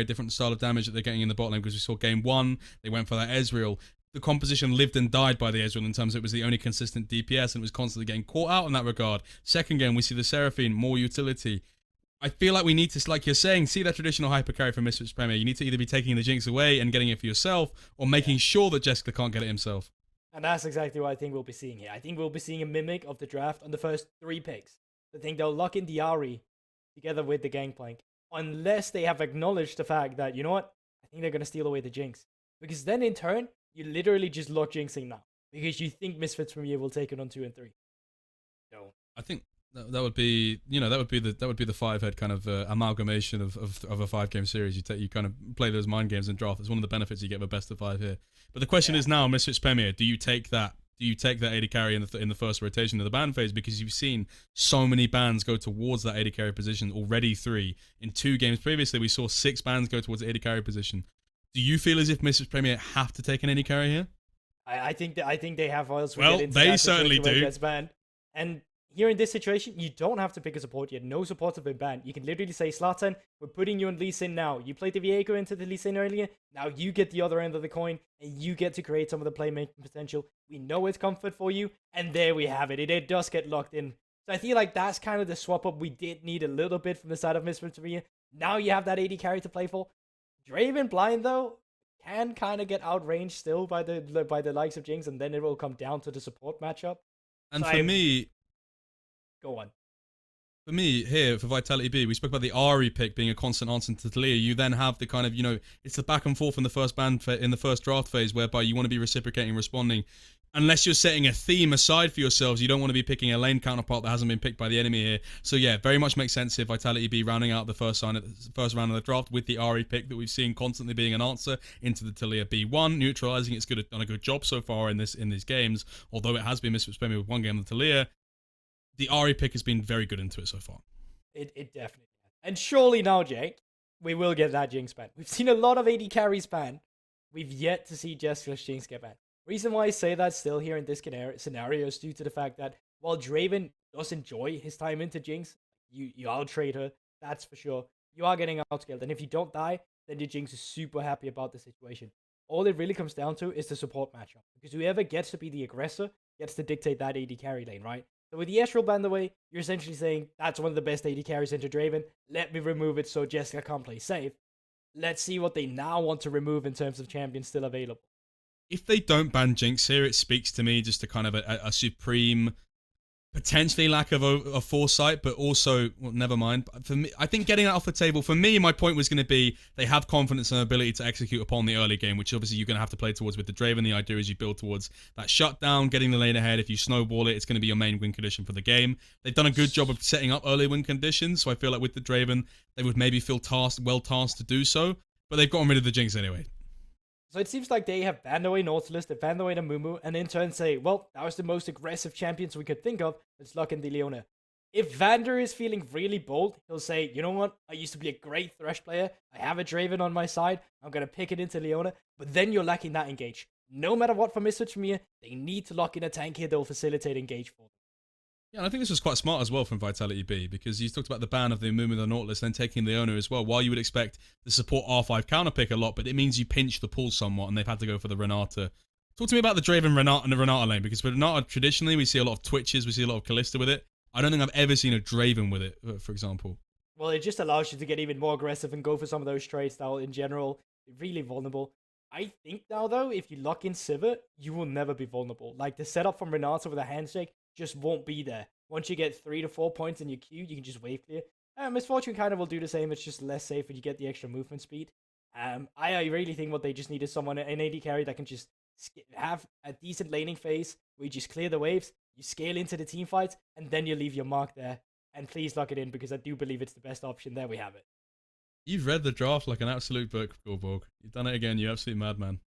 different style of damage that they're getting in the bot lane, because we saw game 1, they went for that Ezreal. The composition lived and died by the Ezreal in terms of it was the only consistent DPS and it was constantly getting caught out in that regard. Second game, we see the Seraphine, more utility. I feel like we need to, like you're saying, see that traditional hyper carry from Misfits Premier. You need to either be taking the Jinx away and getting it for yourself, or making sure that Jessica can't get it himself. And that's exactly what I think we'll be seeing here. I think we'll be seeing a mimic of the draft on the first 3 picks. I think they'll lock in the Ahri together with the Gangplank, unless they have acknowledged the fact that, you know what, I think they're going to steal away the Jinx. Because then in turn, you literally just lock Jinxing now. Because you think Misfits Premier will take it on 2 and 3. No. I think that would be, that would be the 5-head kind of amalgamation of a 5-game series. You kind of play those mind games and draft. It's one of the benefits you get of a best of 5 here. But the question is now, Misfits Premier, do you take that? Do you take that AD carry in the first rotation of the ban phase? Because you've seen so many bans go towards that AD carry position already. 3 in 2 games previously, we saw 6 bans go towards the AD carry position. Do you feel as if Misfits Premier have to take an AD carry here? I think they have, or else well, they certainly do. And here in this situation, you don't have to pick a support yet. No supports have been banned. You can literally say, Zlatan, we're putting you on Lee Sin now. You played the Viego into the Lee Sin earlier. Now you get the other end of the coin, and you get to create some of the playmaking potential. We know it's comfort for you, and there we have it. It does get locked in. So I feel like that's kind of the swap up we did need a little bit from the side of Misfits Premier. Now you have that AD carry to play for. Draven Blind, though, can kind of get outranged still by the likes of Jinx, and then it will come down to the support matchup. And so for me... Go on. For me, here, for Vitality B, we spoke about the Ahri pick being a constant answer to Talia. You then have the kind of, it's the back and forth in the first in the first draft phase, whereby you want to be reciprocating, responding. Unless you're setting a theme aside for yourselves, you don't want to be picking a lane counterpart that hasn't been picked by the enemy here. So yeah, very much makes sense here. Vitality B rounding out the first round of the draft with the Ahri pick that we've seen constantly being an answer into the Talia B1, neutralizing. It's done a good job so far in these games, although it has been Misfits Premier with 1 game of Talia. The Ahri pick has been very good into it so far. It definitely has. And surely now, Jake, we will get that Jinx ban. We've seen a lot of AD carries banned. We've yet to see Jessica's Jinx get banned. Reason why I say that still here in this scenario is due to the fact that while Draven does enjoy his time into Jinx, you out-trade her, that's for sure. You are getting outscaled. And if you don't die, then your Jinx is super happy about the situation. All it really comes down to is the support matchup. Because whoever gets to be the aggressor gets to dictate that AD carry lane, right? So with the Ezreal ban away, you're essentially saying, that's one of the best AD carries into Draven. Let me remove it so Jessica can't play safe. Let's see what they now want to remove in terms of champions still available. If they don't ban Jinx here, it speaks to me just to kind of a supreme, potentially lack of foresight, but also, well, never mind. For me, I think getting that off the table, for me, my point was going to be they have confidence and ability to execute upon the early game, which obviously you're going to have to play towards with the Draven. The idea is you build towards that shutdown, getting the lane ahead. If you snowball it, it's going to be your main win condition for the game. They've done a good job of setting up early win conditions, so I feel like with the Draven, they would maybe feel well tasked to do so, but they've gotten rid of the Jinx anyway. So it seems like they have banned away Nautilus, they banned away the Mumu, and in turn say, well, that was the most aggressive champions we could think of, let's lock in the Leona. If Vander is feeling really bold, he'll say, you know what, I used to be a great Thresh player, I have a Draven on my side, I'm going to pick it into Leona, but then you're lacking that engage. No matter what for Misfits Premier, they need to lock in a tank here that will facilitate engage for them. Yeah, and I think this was quite smart as well from Vitality B, because you talked about the ban of the Mumu and the Nautilus, then taking Leona as well. While you would expect the support R5 counterpick a lot, but it means you pinch the pool somewhat, and they've had to go for the Renata. Talk to me about the Draven Renata and the Renata lane, because with Renata, traditionally, we see a lot of Twitches, we see a lot of Kalista with it. I don't think I've ever seen a Draven with it, for example. Well, it just allows you to get even more aggressive and go for some of those trades that in general, really vulnerable. I think now, though, if you lock in Sivir, you will never be vulnerable. Like, the setup from Renata with a handshake just won't be there. Once you get 3 to 4 points in your queue, you can just wave clear. Misfortune kind of will do the same. It's just less safe when you get the extra movement speed. I really think what they just need is someone, an AD carry that can just have a decent laning phase where you just clear the waves, you scale into the team fights, and then you leave your mark there. And please lock it in, because I do believe it's the best option. There we have it. You've read the draft like an absolute book, Gorborg. You've done it again, you absolute madman.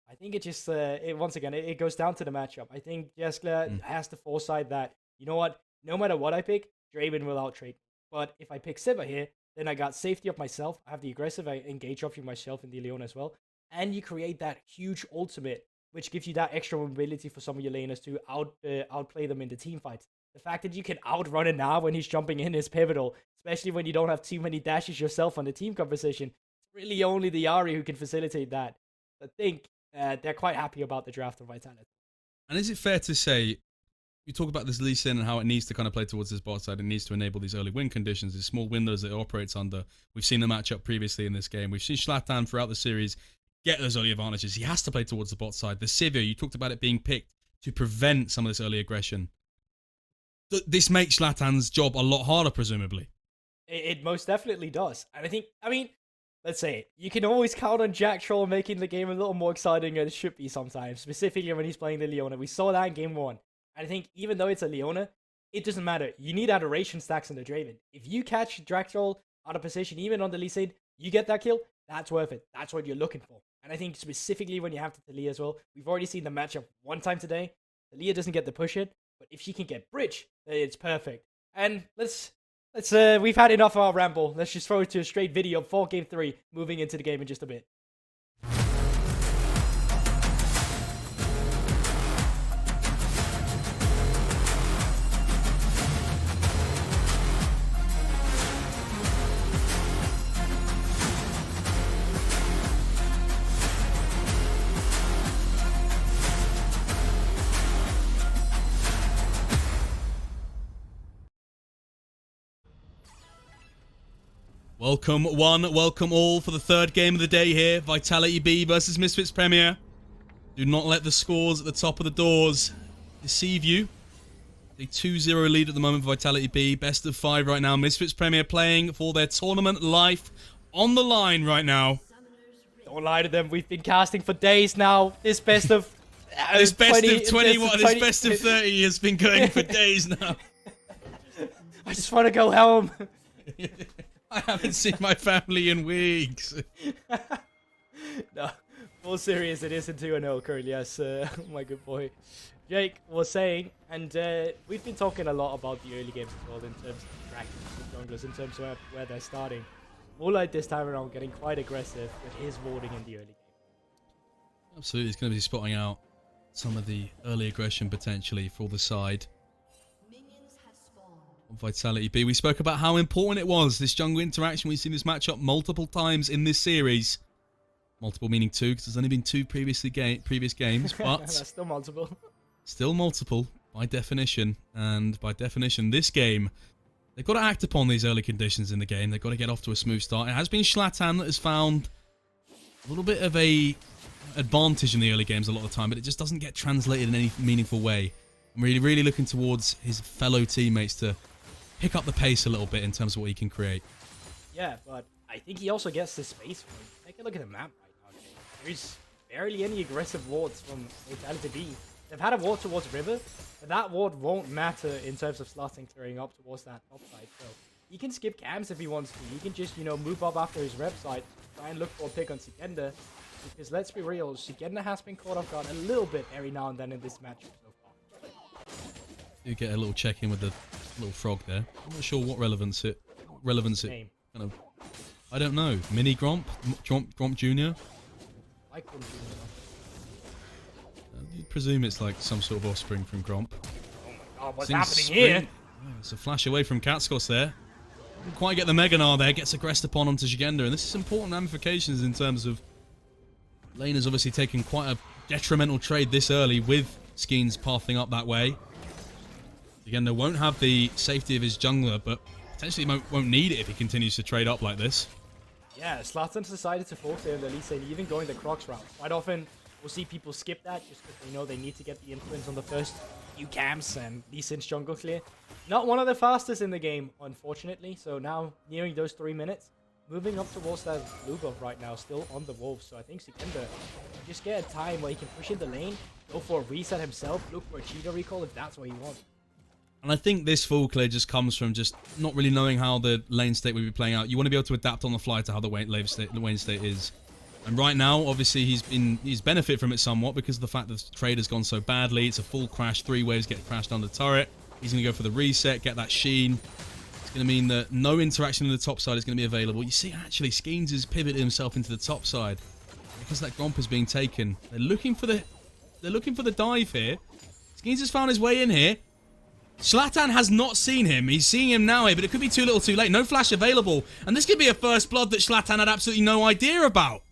I think it just, once again, it goes down to the matchup. I think Jessica has the foresight that, you know what, no matter what I pick, Draven will out-trade. But if I pick Sivir here, then I got safety of myself. I have the aggressive engage option myself in the Leona as well. And you create that huge ultimate, which gives you that extra mobility for some of your laners to outplay them in the team fights. The fact that you can outrun it now when he's jumping in is pivotal, especially when you don't have too many dashes yourself on the team composition. really only the Ari who can facilitate that. I think they're quite happy about the draft of Vitality. And is it fair to say, you talk about this Lee Sin and how it needs to kind of play towards this bot side, it needs to enable these early win conditions, these small windows that it operates under. We've seen the matchup previously in this game. We've seen Zlatan throughout the series get those early advantages. He has to play towards the bot side. The Sivir, you talked about it being picked to prevent some of this early aggression. This makes Zlatan's job a lot harder, presumably. It most definitely does. And I mean, let's say it. You can always count on Jack Troll making the game a little more exciting than it should be sometimes, specifically when he's playing the Leona. We saw that in game 1. And I think even though it's a Leona, it doesn't matter. You need adoration stacks on the Draven. If you catch Jack Troll out of position, even on the Lee Sin, you get that kill, that's worth it. That's what you're looking for. And I think specifically when you have to Talia as well, we've already seen the matchup one time today. Talia doesn't get the push in, but if she can get Bridge, then it's perfect. And we've had enough of our ramble. Let's just throw it to a straight video for game 3, moving into the game in just a bit. Welcome one, welcome all for the third game of the day here. Vitality B versus Misfits Premier. Do not let the scores at the top of the doors deceive you. A 2-0 lead at the moment for Vitality B. Best of 5 right now. Misfits Premier playing for their tournament life on the line right now. Don't lie to them. We've been casting for days now. This best of... this best of 21, this best of 30 has been going for days now. I just want to go home. I haven't seen my family in weeks. No, full serious, it is a 2-0 currently, as my good boy Jake was saying. And we've been talking a lot about the early games as well in terms of tracking the junglers, in terms of where they're starting. Moonlight this time around getting quite aggressive with his warding in the early game. Absolutely, he's going to be spotting out some of the early aggression potentially for the side. Vitality B. We spoke about how important it was, this jungle interaction. We've seen this matchup multiple times in this series. Multiple meaning 2, because there's only been 2 previous games, but that's still multiple. Still multiple, by definition. And by definition, this game, they've got to act upon these early conditions in the game. They've got to get off to a smooth start. It has been Zlatan that has found a little bit of a advantage in the early games a lot of the time, but it just doesn't get translated in any meaningful way. I'm really looking towards his fellow teammates to pick up the pace a little bit in terms of what he can create. Yeah, but I think he also gets the space for it. Take a look at the map right now. There's barely any aggressive wards from Vitality B. They've had a ward towards River, but that ward won't matter in terms of Zlatan clearing up towards that top side. So he can skip cams if he wants to. He can just, move up after his rep side, try and look for a pick on Sikenda. Because let's be real, Sikenda has been caught off guard a little bit every now and then in this matchup so far. You get a little check in with the little frog there. I'm not sure what relevance it Name. kind of. I don't know. Mini Gromp, Gromp Junior. Like Gromp Junior. You presume it's like some sort of offspring from Gromp. Oh my god, what's happening here? Oh, it's a flash away from Catskos there. Didn't quite get the Meganar there. Gets aggressed upon onto Jigenda, and this is important ramifications in terms of Lane has obviously taken quite a detrimental trade this early with Skeens pathing up that way. Jigenda won't have the safety of his jungler, but potentially won't need it if he continues to trade up like this. Yeah, Zlatan's decided to force it in the Lee Sin, even going the Crocs route. Quite often, we'll see people skip that just because they know they need to get the influence on the first few camps and Lee Sin's jungle clear. Not one of the fastest in the game, unfortunately. So now, nearing those 3 minutes, moving up towards that Lugov right now, still on the Wolves. So I think Sikenda just get a time where he can push in the lane, go for a reset himself, look for a cheetah recall if that's what he wants. And I think this full clear just comes from just not really knowing how the lane state will be playing out. You want to be able to adapt on the fly to how the lane state is. And right now, obviously, he's benefited from it somewhat because of the fact that the trade has gone so badly. It's a full crash, 3 waves get crashed on the turret. He's going to go for the reset, get that sheen. It's going to mean that no interaction on the top side is going to be available. You see, actually, Skeens has pivoted himself into the top side because that Gromp is being taken. They're looking for the dive here. Skeens has found his way in here. Zlatan has not seen him. He's seeing him now here, but it could be too little too late. No flash available. And this could be a first blood that Zlatan had absolutely no idea about.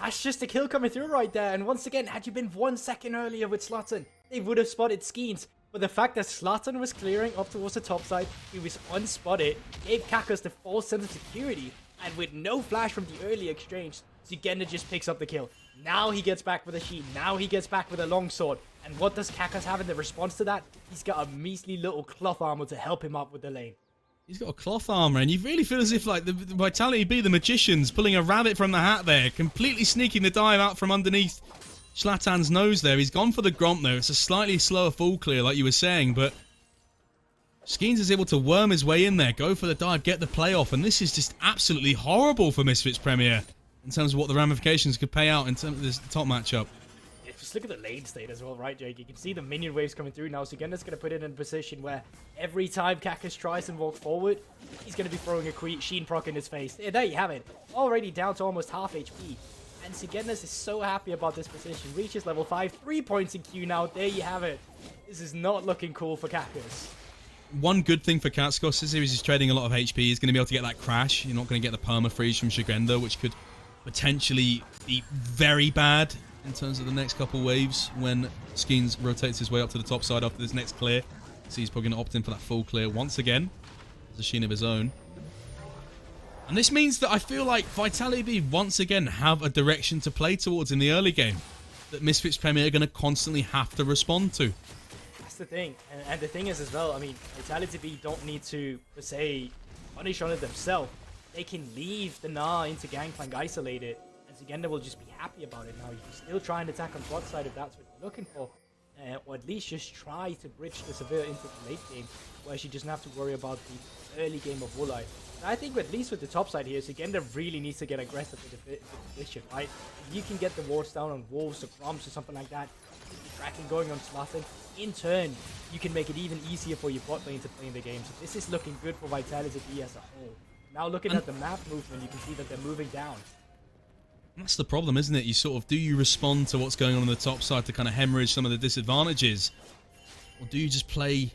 That's just a kill coming through right there. And once again, had you been 1 second earlier with Zlatan, they would have spotted Skeens. But the fact that Zlatan was clearing up towards the top side, he was unspotted, gave Kakas the false sense of security. And with no flash from the early exchange, Zigenda just picks up the kill. Now he gets back with a shield. Now he gets back with a longsword. And what does Kakas have in the response to that? He's got a measly little cloth armor to help him up with the lane. He's got a cloth armor, and you really feel as if, like, the Vitality B, the magicians, pulling a rabbit from the hat there, completely sneaking the dive out from underneath Zlatan's nose there. He's gone for the Gromp, though. It's a slightly slower full clear, like you were saying, but Skeens is able to worm his way in there, go for the dive, get the play off, and this is just absolutely horrible for Misfits Premier in terms of what the ramifications could pay out in terms of this top matchup. Just look at the lane state as well, right, Jake? You can see the minion waves coming through now. So Zigenda's going to put it in a position where every time Kakas tries and walks forward, he's going to be throwing a Sheen proc in his face. Yeah, there you have it. Already down to almost half HP. And Zigenda's is so happy about this position. Reaches level 5, 3 points in Q now. There you have it. This is not looking cool for Kakas. One good thing for Katskos is he's trading a lot of HP. He's going to be able to get that crash. You're not going to get the perma freeze from Zigenda, which could potentially be very bad in terms of the next couple waves when Skeens rotates his way up to the top side after this next clear. So he's probably going to opt in for that full clear once again. There's a Sheen of his own. And this means that I feel like Vitality B once again have a direction to play towards in the early game that Misfits Premier are going to constantly have to respond to. That's the thing. And the thing is as well, I mean, Vitality B don't need to, per se, punish on it themselves. They can leave the Gnar into Gangplank isolated. Zigenda will just be happy about it now. You can still try and attack on bot side if that's what you're looking for. Or at least just try to bridge the Severe into the late game, where she doesn't have to worry about the early game of Woolite. I think at least with the top side here, Zigenda really needs to get aggressive with the position, right? If you can get the wards down on Wolves or Gromps or something like that, the tracking going on Zlatan, in turn, you can make it even easier for your bot lane to play in the game. So this is looking good for Vitality B as a whole. Now looking at the map movement, you can see that they're moving down. That's the problem, isn't it? You sort of, do you respond to what's going on the top side to kind of hemorrhage some of the disadvantages? Or do you just play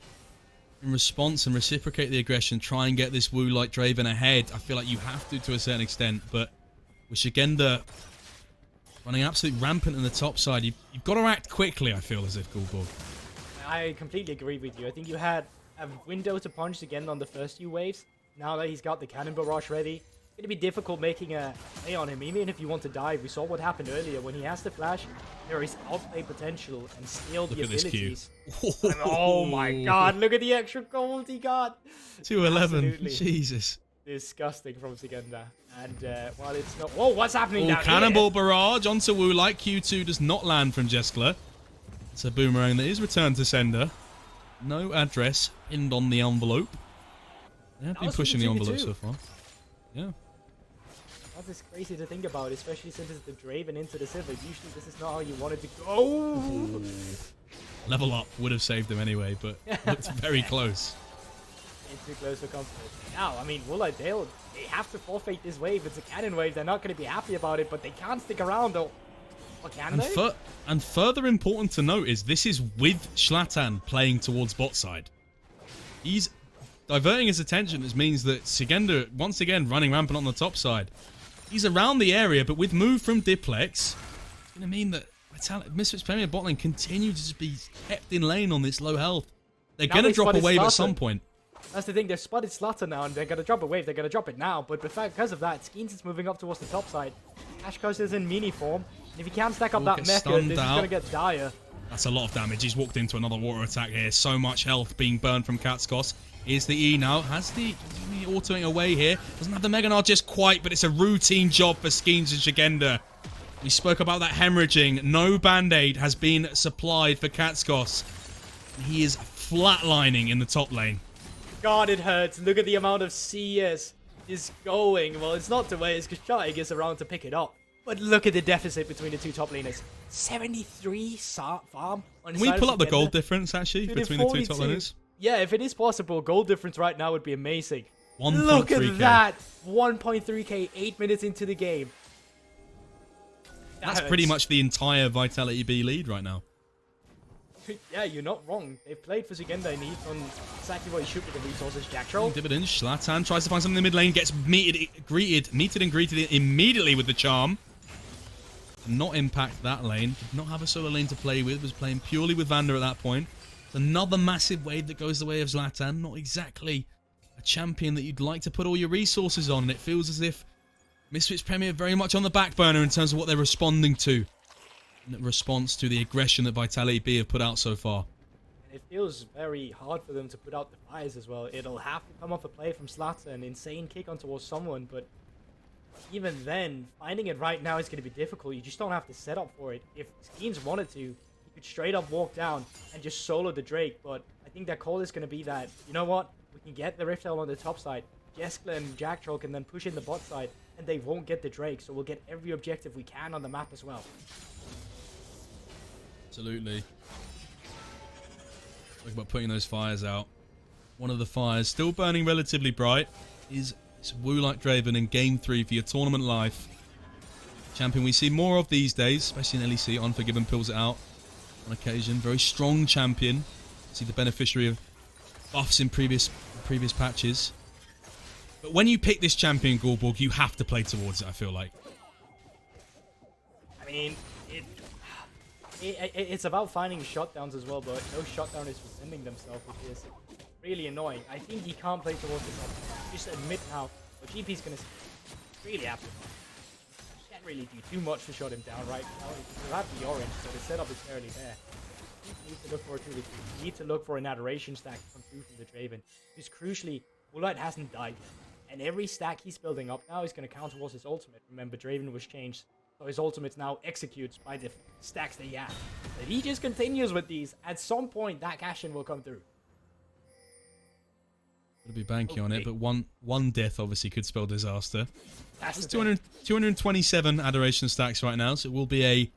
in response and reciprocate the aggression, try and get this Wu like Draven ahead? I feel like you have to a certain extent, but with Zigenda running absolutely rampant in the top side, you've got to act quickly, I feel as if, Gulborg. I completely agree with you. I think you had a window to punch Zigenda on the first few waves. Now that he's got the Cannon Barrage ready, it's going to be difficult making a play on him, even if you want to dive. We saw what happened earlier. When he has the flash, there is outplay potential and still the abilities. And oh my god, look at the extra gold he got. 211, Jesus. Disgusting from Zigenda. And while it's not... Whoa, what's happening down Cannonball here? Barrage onto Wu like Q2 does not land from Jeskler. It's a boomerang that is returned to sender. No address pinned on the envelope. They have been pushing the envelope so far. Yeah. That is crazy to think about, especially since it's the Draven into the Sivir. Usually this is not how you want it to go. Ooh. Level up would have saved him anyway, but looked very close. It's too close for comfort. Now, I mean, Woolite, they have to forfeit this wave. It's a cannon wave. They're not going to be happy about it, but they can't stick around though. Or can they? And further important to note is this is with Zlatan playing towards bot side. He's diverting his attention. This means that Zigenda, once again, running rampant on the top side. He's around the area, but with move from Diplex, it's going to mean that Misfits Premier bot lane continue to just be kept in lane on this low health. They're going to drop a wave at some point. That's the thing, they've spotted Zlatan now, and they're going to drop a wave. They're going to drop it now, but because of that, Skeens is moving up towards the top side. Ashkos is in mini form, and if he can't stack up that mecha, this is going to get dire. That's a lot of damage. He's walked into another water attack here. So much health being burned from Katskos. Here's the E now. Has the autoing away here. Doesn't have the Mega Gnar just quite, but it's a routine job for Skeens and Zigenda. We spoke about that hemorrhaging. No Band-Aid has been supplied for Katskos. He is flatlining in the top lane. God, it hurts. Look at the amount of CS is going. Well, it's not the way it's because Shai gets around to pick it up. But look at the deficit between the two top laners. 73 farm. Can we pull up the gold difference, actually, between the two top laners? Yeah, if it is possible, gold difference right now would be amazing. 1.3K. Look at that. 1.3k, 8 minutes into the game. That's pretty much the entire Vitality B lead right now. Yeah, you're not wrong. They've played for Zugenda and he's done exactly what he should with the resources. Jack Troll. Dividend. Zlatan tries to find something in the mid lane, gets meted and greeted immediately with the charm. Did not impact that lane. Did not have a solo lane to play with. Was playing purely with Vander at that point. It's another massive wave that goes the way of Zlatan. Not exactly a champion that you'd like to put all your resources on. And it feels as if Misfits Premier are very much on the back burner in terms of what they're responding to. In response to the aggression that Vitality B have put out so far. It feels very hard for them to put out the fires as well. It'll have to come off a play from Zlatan, an insane kick on towards someone, but even then, finding it right now is going to be difficult. You just don't have to set up for it. If Skeens wanted to, he could straight up walk down and just solo the Drake, but I think that call is going to be that, you know what, we can get the Rift Herald on the top side, Jeskla and Jack Troll can then push in the bot side, and they won't get the Drake, so we'll get every objective we can on the map as well. Absolutely. Talking about putting those fires out. One of the fires, still burning relatively bright, is Wu-Like Draven in Game 3 for your tournament life. Champion we see more of these days, especially in LEC. Unforgiven pulls it out on occasion. Very strong champion. See the beneficiary of buffs in previous patches. But when you pick this champion, Goldborg, you have to play towards it, I feel like. I mean, it's about finding shutdowns as well, but no shutdown is rescinding themselves, which is really annoying. I think he can't play towards the top. Just admit now, but GP's going to really happen. Can't really do too much to shut him down right now. You have the orange, so the setup is fairly there. You need to look for a 2v2. You need to look for an adoration stack to come through from the Draven. Because crucially, Wu-Like hasn't died. And every stack he's building up now is going to count towards his ultimate. Remember, Draven was changed. So his ultimate now executes by the stacks that he has. If he just continues with these, at some point that cash-in will come through. Gotta be banky on it, but one death obviously could spell disaster. That's 227 adoration stacks right now, so it will be a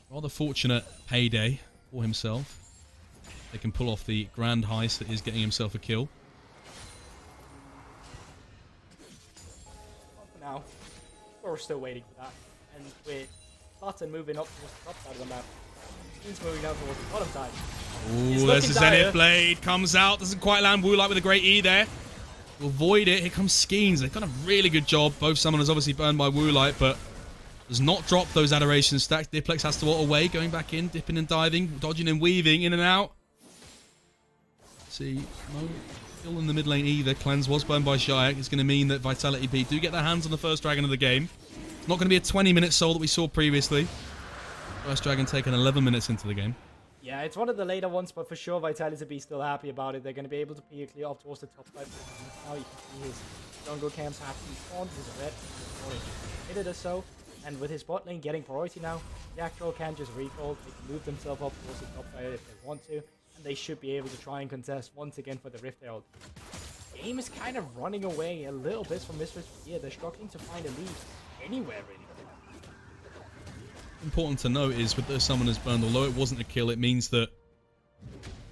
rather fortunate payday for himself. They can pull off the grand heist that is getting himself a kill. For now, we're still waiting for that. And with Zlatan moving up towards the top side of the map, he's moving down towards the bottom side. Ooh, there's the Zenith Blade. Comes out. Doesn't quite land. Wu-Like with a great E there. Will avoid it. Here comes Skeens. They've done a really good job. Both summoners obviously burned by Wu-Like, but does not drop those adoration stacks. Diplex has to ult away. Going back in. Dipping and diving. Dodging and weaving. In and out. See. No kill in the mid lane either. Cleanse was burned by Shayak. It's going to mean that Vitality B do get their hands on the first dragon of the game. It's not going to be a 20-minute soul that we saw previously. First dragon taken 11 minutes into the game. Yeah, it's one of the later ones, but for sure Vitality be still happy about it. They're going to be able to be clear off towards the top side. Now you can see his jungle camps have to be spawned. His red minute or so. And with his bot lane getting priority now, Jack Troll can just recall. They can move themselves up towards the top side if they want to. And they should be able to try and contest once again for the Rift Herald. Game is kind of running away a little bit from Misfits. Yeah, they're struggling to find a lead anywhere really. Important to note is with those summoners burned, although it wasn't a kill, it means that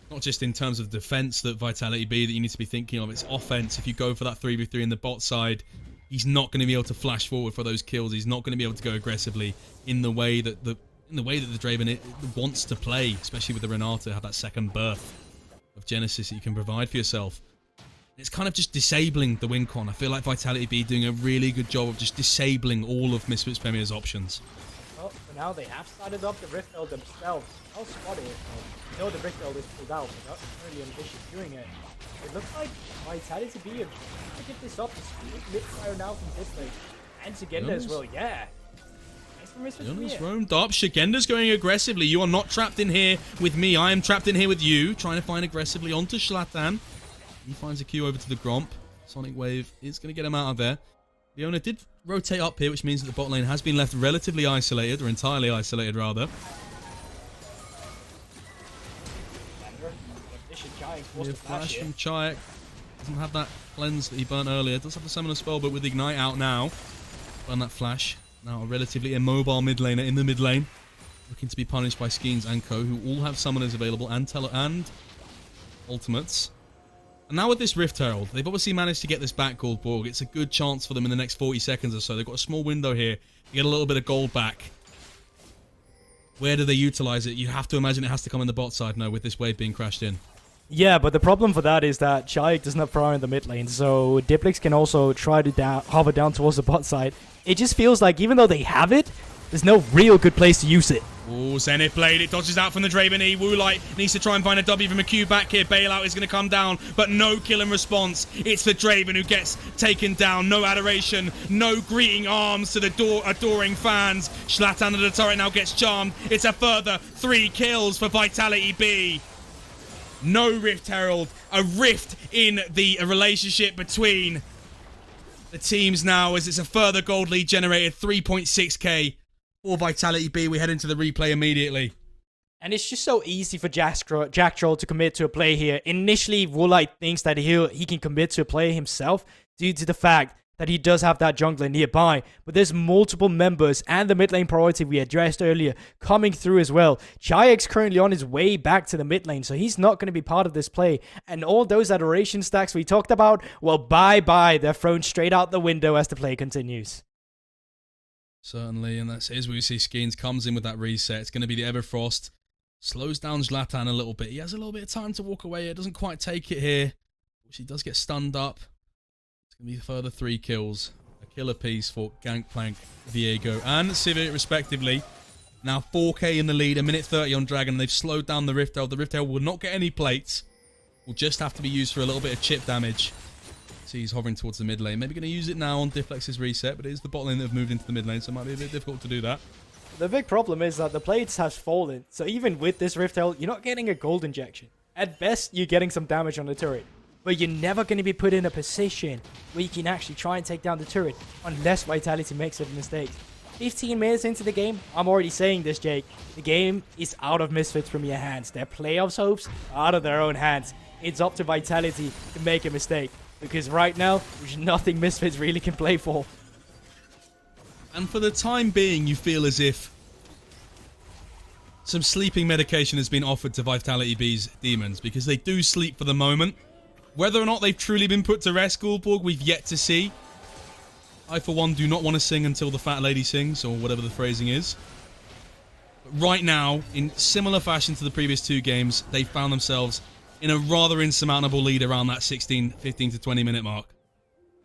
not just in terms of defense that Vitality B that you need to be thinking of, it's offense. If you go for that 3v3 in the bot side, he's not going to be able to flash forward for those kills. He's not going to be able to go aggressively in the way that the Draven wants to play, especially with the Renata, have that second birth of Genesis that you can provide for yourself. It's kind of just disabling the win con. I feel like Vitality B doing a really good job of just disabling all of Misfits Premier's options. Well, for now they have started up the Rift Herald themselves. I'll spot it. You know the Rift Herald is pulled out, but not really ambitious doing it. It looks like Vitality B are trying to get this up. It's mid-fire now from Display. And Zugenda as well, yeah. Nice for Misfits Premier. Roamed up. Shigenda's going aggressively. You are not trapped in here with me. I am trapped in here with you. Trying to find aggressively onto Zlatan. He finds a Q over to the Gromp. Sonic Wave is going to get him out of there. Leona did rotate up here, which means that the bot lane has been left relatively isolated, or entirely isolated, rather. Flash from Chayak. Doesn't have that cleanse that he burnt earlier. Does have the summon spell, but with Ignite out now. Burn that flash. Now a relatively immobile mid laner in the mid lane. Looking to be punished by Skeens and Co, who all have summoners available and ultimates. And now with this Rift Herald, they've obviously managed to get this back, Goldborg. It's a good chance for them in the next 40 seconds or so. They've got a small window here to get a little bit of gold back. Where do they utilize it? You have to imagine it has to come in the bot side now with this wave being crashed in. Yeah, but the problem for that is that Chayek does not fire in the mid lane, so Diplex can also try to hover down towards the bot side. It just feels like even though they have it, there's no real good place to use it. Oh, Zenith Blade, it dodges out from the Draven E. Woolite needs to try and find a W from a Q back here. Bailout is going to come down, but no kill in response. It's the Draven who gets taken down. No adoration, no greeting arms to the adoring fans. Zlatan of the turret now gets charmed. It's a further 3 kills for Vitality B. No Rift Herald, a rift in the relationship between the teams now as it's a further gold lead generated, 3.6k for Vitality B. We head into the replay immediately. And it's just so easy for Jack Troll to commit to a play here. Initially, Woolite thinks that he can commit to a play himself due to the fact that he does have that jungler nearby. But there's multiple members and the mid lane priority we addressed earlier coming through as well. Chayek's currently on his way back to the mid lane, so he's not going to be part of this play. And all those adoration stacks we talked about, well, bye-bye. They're thrown straight out the window as the play continues. Certainly, and that's where we see Skeens comes in with that reset. It's going to be the Everfrost. Slows down Zlatan a little bit. He has a little bit of time to walk away. It doesn't quite take it here, which he does get stunned up. It's going to be a further 3 kills. A kill apiece for Gangplank, Viego, and Civic, respectively. Now 4k in the lead, a minute 30 on Dragon, and they've slowed down the Rift Herald. The Rift Herald will not get any plates. Will just have to be used for a little bit of chip damage. See, he's hovering towards the mid lane. Maybe going to use it now on Diflex's reset, but it is the bot lane that have moved into the mid lane, so it might be a bit difficult to do that. The big problem is that the plates has fallen, so even with this Rift Herald, you're not getting a gold injection. At best, you're getting some damage on the turret, but you're never going to be put in a position where you can actually try and take down the turret, unless Vitality makes a mistake. 15 minutes into the game, I'm already saying this, Jake, the game is out of Misfits from your hands. Their playoffs hopes are out of their own hands. It's up to Vitality to make a mistake, because right now, there's nothing Misfits really can play for. And for the time being, you feel as if some sleeping medication has been offered to Vitality B's demons, because they do sleep for the moment. Whether or not they've truly been put to rest, Goldborg, we've yet to see. I, for one, do not want to sing until the fat lady sings, or whatever the phrasing is. But right now, in similar fashion to the previous 2 games, they found themselves in a rather insurmountable lead around that 15 to 20 minute mark.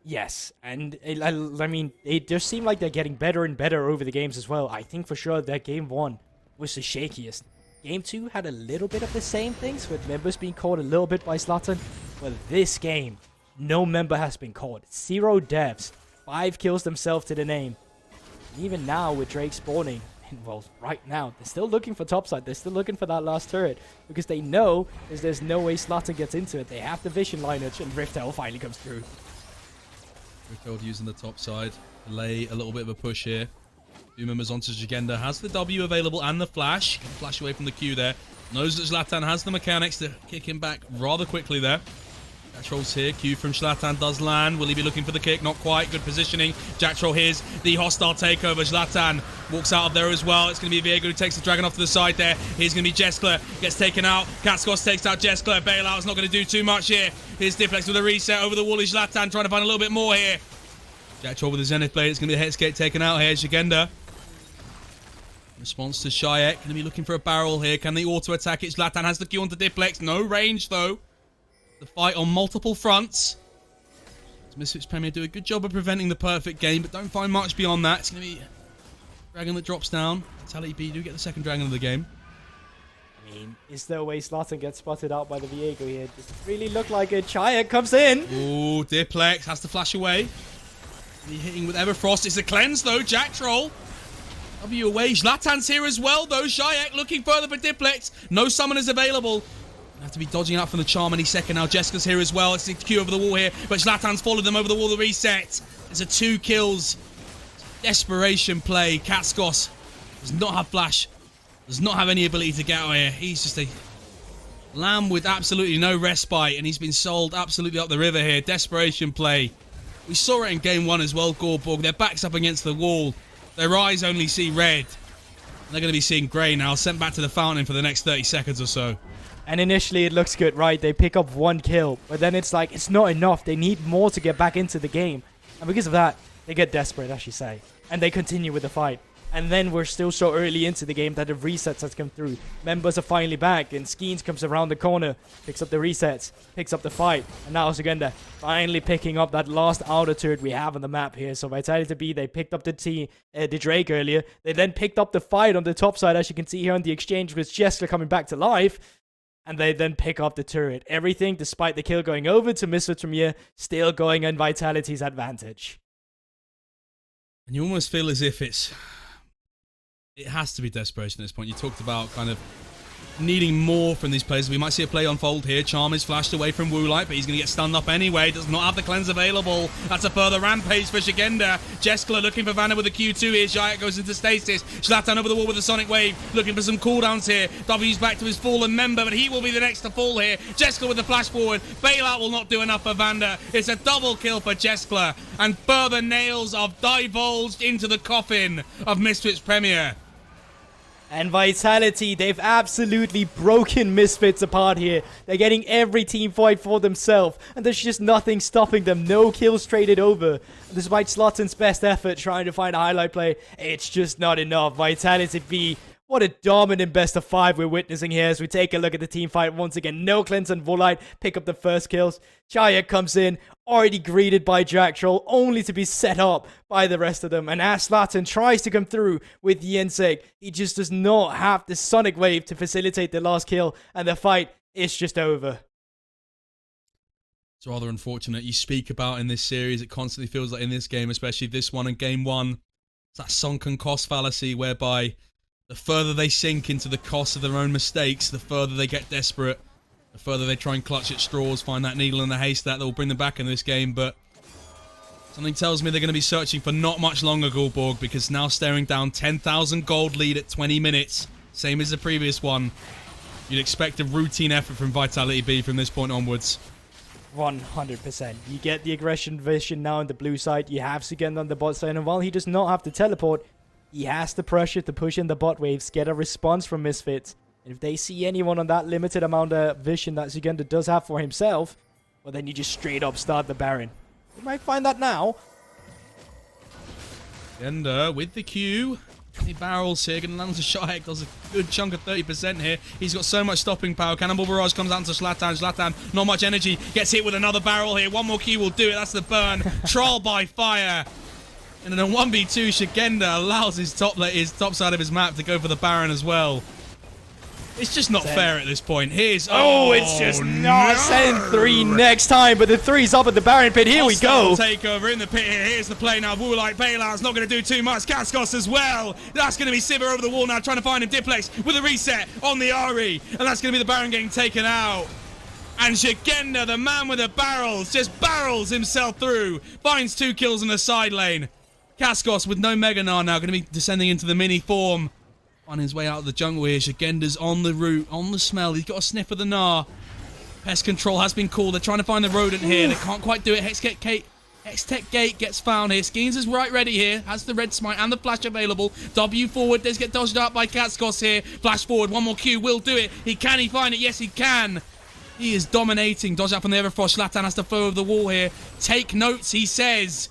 Yes, and I mean, it just seemed like they're getting better and better over the games as well. I think for sure that game 1 was the shakiest. Game 2 had a little bit of the same things, with members being caught a little bit by Zlatan. But this game, no member has been caught. 0 devs, 5 kills themselves to the name. And even now with Drake spawning, and well, right now, they're still looking for topside. They're still looking for that last turret, because they know there's no way Zlatan gets into it. They have the vision lineage, and Rift Herald finally comes through. Rift Herald using the top side. Lay a little bit of a push here. 2 members onto Jagenda. Has the W available and the flash. Can flash away from the Q there. Knows that Zlatan has the mechanics to kick him back rather quickly there. Jack Troll's here. Q from Zlatan does land. Will he be looking for the kick? Not quite. Good positioning. Jack Troll hears the hostile takeover. Zlatan walks out of there as well. It's going to be Viego who takes the dragon off to the side there. Here's going to be Jeskler. Gets taken out. Katskos takes out Jeskler. Bailout is not going to do too much here. Here's Diflex with a reset over the wall. Is Zlatan trying to find a little bit more here. Jack Troll with the Zenith Blade. It's going to be the Hexgate taken out here. Jagenda. Response to Shayek. Going to be looking for a barrel here. Can they auto-attack it? Zlatan has the Q onto Diplex. No range, though. The fight on multiple fronts. Misfits Premier do a good job of preventing the perfect game, but don't find much beyond that. It's going to be Dragon that drops down. Vitality B do get the second Dragon of the game. I mean, is there a way Zlatan gets spotted out by the Viego here? Does it really look like it? Chayek comes in. Ooh, Diplex has to flash away. And he hitting with Everfrost. It's a cleanse, though. Jack Troll. W away. Zlatan's here as well, though. Shayek looking further for Diplex. No summoners available. Have to be dodging out from the charm any second now. Jessica's here as well. It's the Q over the wall here, but Zlatan's followed them over the wall. The reset. There's a 2 kills. Desperation play. Katskos does not have flash. Does not have any ability to get out here. He's just a lamb with absolutely no respite, and he's been sold absolutely up the river here. Desperation play. We saw it in game 1 as well, Goldborg. Their backs up against the wall. Their eyes only see red. They're going to be seeing grey now. Sent back to the fountain for the next 30 seconds or so. And initially it looks good, right? They pick up 1 kill, but then it's like, it's not enough. They need more to get back into the game. And because of that, they get desperate, as you say. And they continue with the fight. And then we're still so early into the game that the resets has come through. Members are finally back, and Skeens comes around the corner, picks up the resets, picks up the fight, and now Zugenda finally picking up that last outer turret we have on the map here. So VITB, they picked up the Drake earlier. They then picked up the fight on the top side, as you can see here on the exchange with Jester coming back to life. And they then pick up the turret. Everything, despite the kill going over to Misfits from here, still going in Vitality's advantage. And you almost feel as if it has to be desperation at this point. You talked about kind of needing more from these players. We might see a play unfold here. Charm is flashed away from Woolite, but he's going to get stunned up anyway. Does not have the cleanse available. That's a further rampage for Zugenda. Jeskla looking for Vanna with a Q2 here. Zayek goes into stasis. Zlatan over the wall with a Sonic Wave, looking for some cooldowns here. W's back to his fallen member, but he will be the next to fall here. Jeskla with the flash forward. Bailout will not do enough for Vanda. It's a double kill for Jeskla, and further nails are divulged into the coffin of Misfits Premier. And Vitality, they've absolutely broken Misfits apart here. They're getting every team fight for themselves, and there's just nothing stopping them. No kills traded over. Despite Slotin's best effort trying to find a highlight play, it's just not enough. Vitality B, what a dominant best of 5 we're witnessing here as we take a look at the team fight once again. No cleanse and Volite pick up the first kills. Chaya comes in, already greeted by Jack Troll, only to be set up by the rest of them. And as Zlatan tries to come through with the Yenseg, he just does not have the Sonic Wave to facilitate the last kill, and the fight is just over. It's rather unfortunate. You speak about in this series, it constantly feels like in this game, especially this one and game 1, it's that sunken cost fallacy whereby the further they sink into the cost of their own mistakes, the further they get desperate, the further they try and clutch at straws, find that needle in the haystack that will bring them back in this game. But something tells me they're going to be searching for not much longer, Gulborg, because now staring down 10,000 gold lead at 20 minutes, same as the previous one. You'd expect a routine effort from Vitality B from this point onwards. 100%. You get the aggression vision now on the blue side. You have Zugenda on the bot side, and while he does not have to teleport, he has the pressure to push in the bot waves, get a response from Misfits. And if they see anyone on that limited amount of vision that Zugenda does have for himself, well, then you just straight up start the Baron. You might find that now. Zugenda with the Q. 20 barrels here, going to land to Shayek, does a good chunk of 30% here. He's got so much stopping power. Cannonball Barrage comes out to Zlatan. Zlatan, not much energy, gets hit with another barrel here. One more Q will do it, that's the burn. Troll by fire. And in a 1v2, Zugenda allows his top side of his map to go for the Baron as well. It's just not fair at this point. Here's... Oh, it's just not send 3 next time, but the 3's up at the Baron pit. Here we go. Takeover in the pit here. Here's the play now. Woolite Bailout's not going to do too much. Kaskos as well. That's going to be Sivir over the wall now, trying to find him. Diplex with a reset on the Ari. And that's going to be the Baron getting taken out. And Zugenda, the man with the barrels, just barrels himself through. Finds 2 kills in the side lane. Kaskos with no Mega Gnar now, going to be descending into the mini form. On his way out of the jungle here. Zugenda's on the route, on the smell. He's got a sniff of the Gnar. Pest control has been called. They're trying to find the rodent here. They can't quite do it. Hextech Gate gets found here. Skeens is right ready here. Has the red smite and the flash available. W forward. Does get dodged out by Kaskos here. Flash forward. One more Q. Will do it. Can he find it? Yes, he can. He is dominating. Dodge out from the Everfrost. Zlatan has to flow over the wall here. Take notes, he says.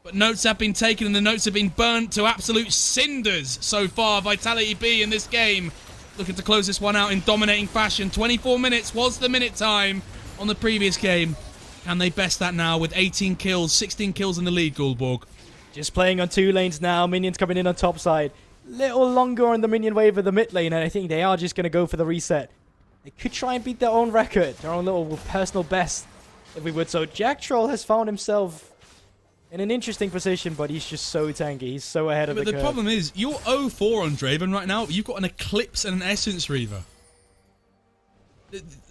But notes have been taken and the notes have been burnt to absolute cinders so far. Vitality B in this game looking to close this one out in dominating fashion. 24 minutes was the minute time on the previous game. Can they best that now with 18 kills, 16 kills in the lead, Gulborg? Just playing on 2 lanes now. Minions coming in on top side. Little longer on the minion wave of the mid lane, and I think they are just going to go for the reset. They could try and beat their own record, their own little personal best, if we would. So Jack Troll has found himself in an interesting position, but he's just so tanky. He's so ahead of the curve. But the problem is, you're 0-4 on Draven right now. You've got an Eclipse and an Essence Reaver.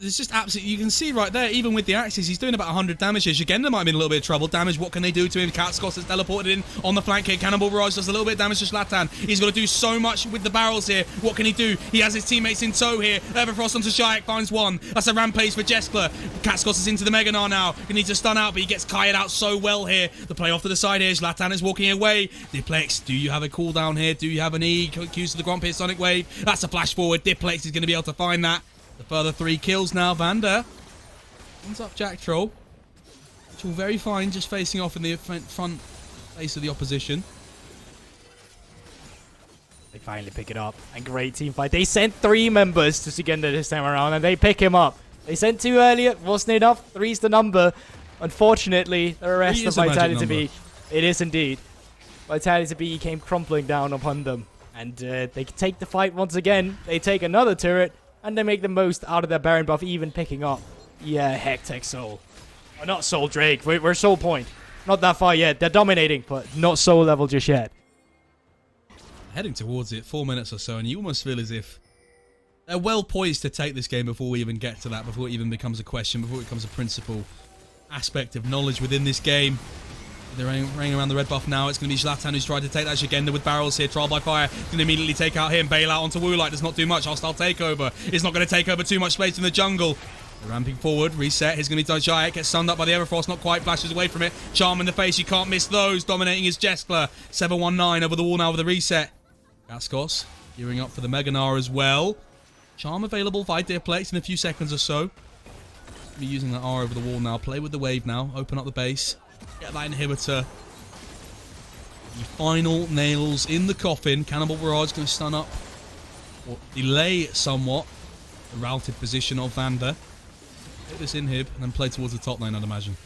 It's just absolutely... You can see right there, even with the axes, he's doing about 100 damage here. Zugenda might be in a little bit of trouble. Damage, what can they do to him? Kaskos has teleported in on the flank here. Cannonball Barrage does a little bit of damage to Zlatan. He's got to do so much with the barrels here. What can he do? He has his teammates in tow here. Everfrost onto Shayek, finds one. That's a rampage for Jeskla. Kaskos is into the Mega Gnar now. He needs to stun out, but he gets kited out so well here. The play off to the side here. Zlatan is walking away. Diplex, do you have a cooldown here? Do you have an E? Q's to the Gromp here, Sonic Wave. That's a flash forward. Diplex is going to be able to find that. The further 3 kills now. Vanda ends up Jack Troll, which will very fine, just facing off in the front face of the opposition. They finally pick it up. And great team fight. They sent 3 members to Sugenda this time around, and they pick him up. They sent 2 earlier. Wasn't enough. 3's the number. Unfortunately, the rest of Vitality B. It is indeed. Vitality B came crumpling down upon them. And they take the fight once again. They take another turret. And they make the most out of their Baron buff, even picking up. Yeah, Hectech Soul. Oh, not Soul Drake. We're Soul Point. Not that far yet. They're dominating, but not Soul level just yet. Heading towards it, 4 minutes or so, and you almost feel as if they're well poised to take this game before we even get to that, before it even becomes a question, before it becomes a principal aspect of knowledge within this game. They're running around the red buff now. It's going to be Zlatan who's tried to take that Shigenda with barrels here. Trial by fire. Going to immediately take out him. Bail out onto Woolite. Does not do much. Hostile takeover. It's not going to take over too much space in the jungle. They're ramping forward. Reset. Here's going to be Giant. Gets stunned up by the Everfrost. Not quite. Flashes away from it. Charm in the face. You can't miss those. Dominating is Jeskler. 719 over the wall now with a reset. Gaskos gearing up for the Meganar as well. Charm available. Viteplex in a few seconds or so. Be using that R over the wall now. Play with the wave now. Open up the base. Get that inhibitor. The final nails in the coffin. Cannibal Barrage going to stun up or delay somewhat the routed position of Vander. Take this inhib and then play towards the top lane, I'd imagine.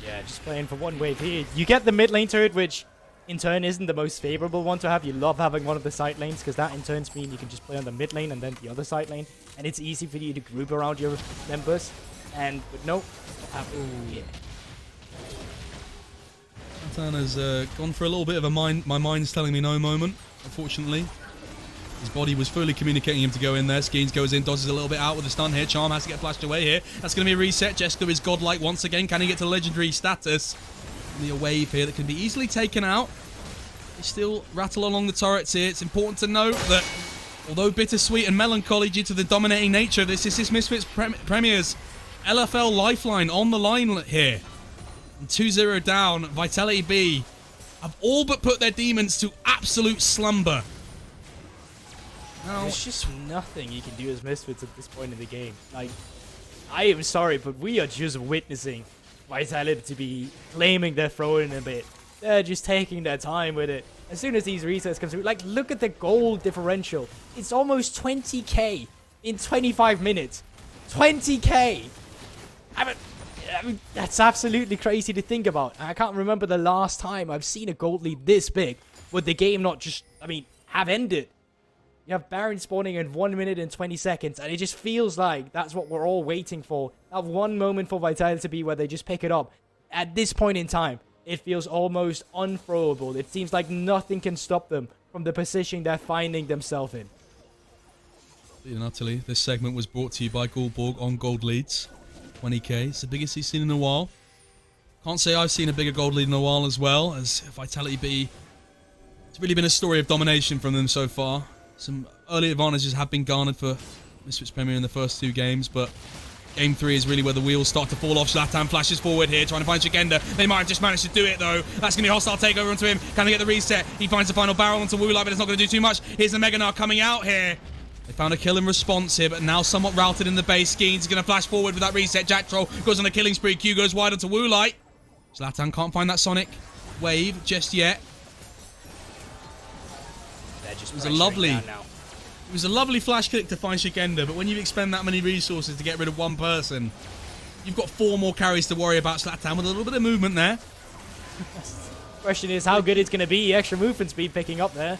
Yeah, just playing for one wave here. You get the mid lane turret, which in turn isn't the most favorable one to have. You love having one of the side lanes because that in turn means you can just play on the mid lane and then the other side lane. And it's easy for you to group around your members. And but no. Yeah. Zlatan has gone for a little bit of a my mind's telling me no moment, unfortunately. His body was fully communicating him to go in there. Skeens goes in, dodges a little bit out with a stun here. Charm has to get flashed away here. That's going to be a reset. Jesko is godlike once again. Can he get to legendary status? Be a wave here that can be easily taken out. They still rattle along the turrets here. It's important to note that although bittersweet and melancholy due to the dominating nature of this is Misfits Premier's LFL lifeline on the line here. 2-0 down, Vitality B have all but put their demons to absolute slumber. Now, there's just nothing you can do as Misfits at this point in the game. Like, I am sorry, but we are just witnessing Vitality be claiming their throne a bit. They're just taking their time with it. As soon as these resets come through, like, look at the gold differential. It's almost 20k in 25 minutes. 20k! I mean, that's absolutely crazy to think about. I can't remember the last time I've seen a gold lead this big with the game not just, have ended. You have Baron spawning in 1 minute and 20 seconds, and it just feels like that's what we're all waiting for. That one moment for Vitality to be where they just pick it up. At this point in time, it feels almost unthrowable. It seems like nothing can stop them from the position they're finding themselves in. And utterly, this segment was brought to you by Goldborg on gold leads. 20k, it's the biggest he's seen in a while. Can't say I've seen a bigger gold lead in a while as well, as Vitality B, it's really been a story of domination from them so far. Some early advantages have been garnered for Misfits Premier in the first 2 games, but Game 3 is really where the wheels start to fall off. Zlatan flashes forward here, trying to find Shigenda. They might have just managed to do it, though. That's going to be a hostile takeover onto him. Can they get the reset? He finds the final barrel onto Woolite, but it's not going to do too much. Here's the Meganar coming out here. They found a kill in response here, but now somewhat routed in the base. Skeens is going to flash forward with that reset. Jack Troll goes on a killing spree. Q goes wide onto Woolite. Zlatan can't find that Sonic wave just yet. It was a lovely flash click to find Shigenda, but when you expend that many resources to get rid of one person, you've got 4 more carries to worry about. Zlatan with a little bit of movement there. Question is how good it's going to be. Extra movement speed picking up there.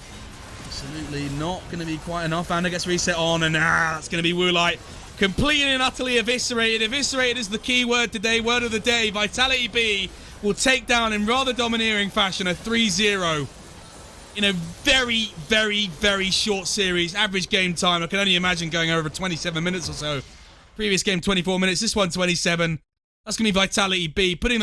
Absolutely not going to be quite enough. Vander gets reset on, and that's going to be Woolite. Completely and utterly eviscerated. Eviscerated is the key word today, word of the day. Vitality B will take down in rather domineering fashion a 3-0 in a very, very, very short series. Average game time, I can only imagine going over 27 minutes or so. Previous game, 24 minutes. This one, 27. That's going to be Vitality B putting